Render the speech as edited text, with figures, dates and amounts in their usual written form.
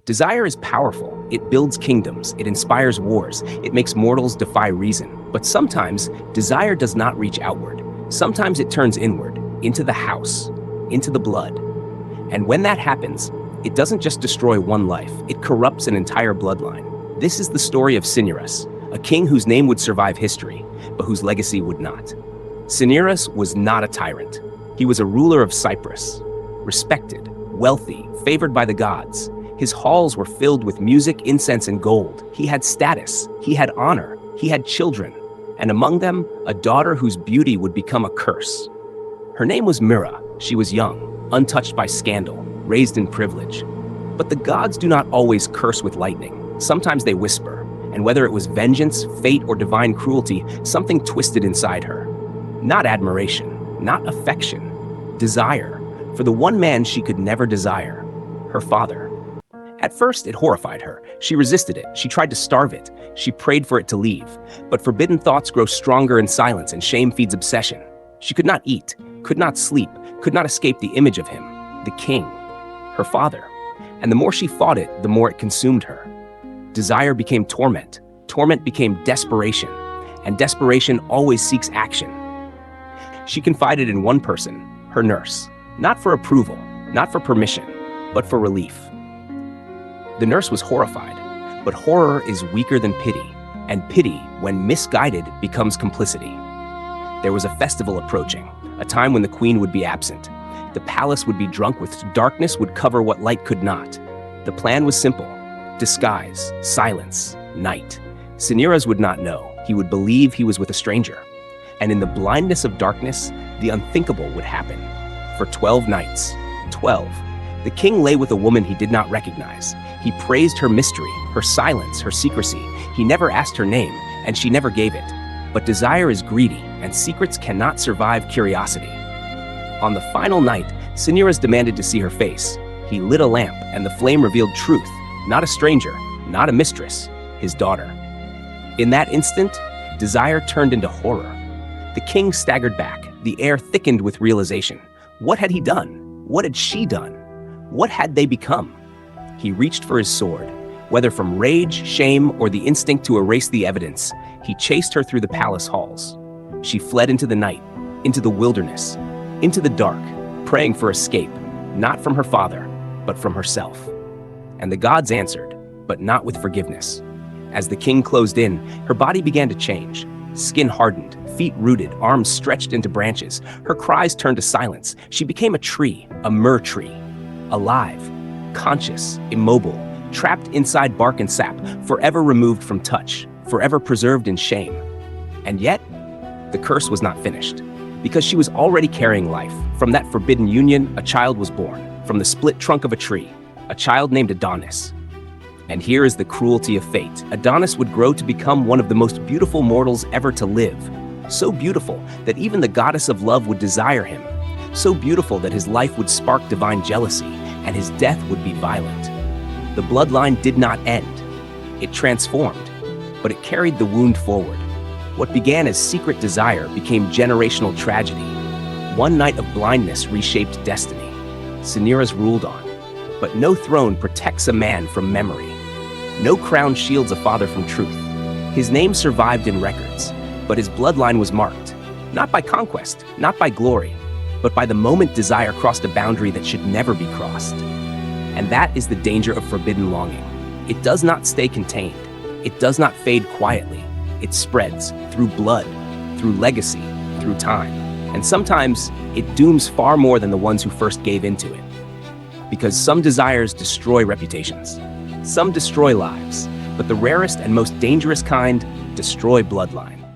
Desire is powerful. It builds kingdoms. It inspires wars. It makes mortals defy reason. But sometimes, desire does not reach outward. Sometimes it turns inward, into the house, into the blood. And when that happens, it doesn't just destroy one life, it corrupts an entire bloodline. This is the story of Cinyras, a king whose name would survive history, but whose legacy would not. Cinyras was not a tyrant. He was a ruler of Cyprus, respected, wealthy, favored by the gods. His halls were filled with music, incense, and gold. He had status, he had honor, he had children, and among them, a daughter whose beauty would become a curse. Her name was Myrrha. She was young, untouched by scandal, raised in privilege. But the gods do not always curse with lightning. Sometimes they whisper, and whether it was vengeance, fate, or divine cruelty, something twisted inside her. Not admiration, not affection, desire, for the one man she could never desire, her father. At first, it horrified her. She resisted it. She tried to starve it. She prayed for it to leave. But forbidden thoughts grow stronger in silence, and shame feeds obsession. She could not eat, could not sleep, could not escape the image of him, the king, her father. And the more she fought it, the more it consumed her. Desire became torment. Torment became desperation. And desperation always seeks action. She confided in one person, her nurse, not for approval, not for permission, but for relief. The nurse was horrified, but horror is weaker than pity, and pity, when misguided, becomes complicity. There was a festival approaching, a time when the queen would be absent. The palace would be drunk with darkness would cover what light could not. The plan was simple: disguise, silence, night. Cinyras would not know. He would believe he was with a stranger. And in the blindness of darkness, the unthinkable would happen. For 12 nights, 12, the king lay with a woman he did not recognize. He praised her mystery, her silence, her secrecy. He never asked her name, and she never gave it. But desire is greedy, and secrets cannot survive curiosity. On the final night, Cinyras demanded to see her face. He lit a lamp, and the flame revealed truth, not a stranger, not a mistress, his daughter. In that instant, desire turned into horror. The king staggered back. The air thickened with realization. What had he done? What had she done? What had they become? He reached for his sword. Whether from rage, shame, or the instinct to erase the evidence, he chased her through the palace halls. She fled into the night, into the wilderness, into the dark, praying for escape, not from her father, but from herself. And the gods answered, but not with forgiveness. As the king closed in, her body began to change. Skin hardened, feet rooted, arms stretched into branches. Her cries turned to silence. She became a tree, a myrrh tree, alive, conscious, immobile, trapped inside bark and sap, forever removed from touch, forever preserved in shame. And yet, the curse was not finished, because she was already carrying life. From that forbidden union, a child was born. From the split trunk of a tree, a child named Adonis. And here is the cruelty of fate. Adonis would grow to become one of the most beautiful mortals ever to live. So beautiful that even the goddess of love would desire him. So beautiful that his life would spark divine jealousy, and his death would be violent. The bloodline did not end. It transformed, but it carried the wound forward. What began as secret desire became generational tragedy. One night of blindness reshaped destiny. Cinyras ruled on, but no throne protects a man from memory. No crown shields a father from truth. His name survived in records, but his bloodline was marked, not by conquest, not by glory, but by the moment desire crossed a boundary that should never be crossed. And that is the danger of forbidden longing. It does not stay contained. It does not fade quietly. It spreads through blood, through legacy, through time. And sometimes it dooms far more than the ones who first gave into it. Because some desires destroy reputations. Some destroy lives, but the rarest and most dangerous kind destroy bloodline.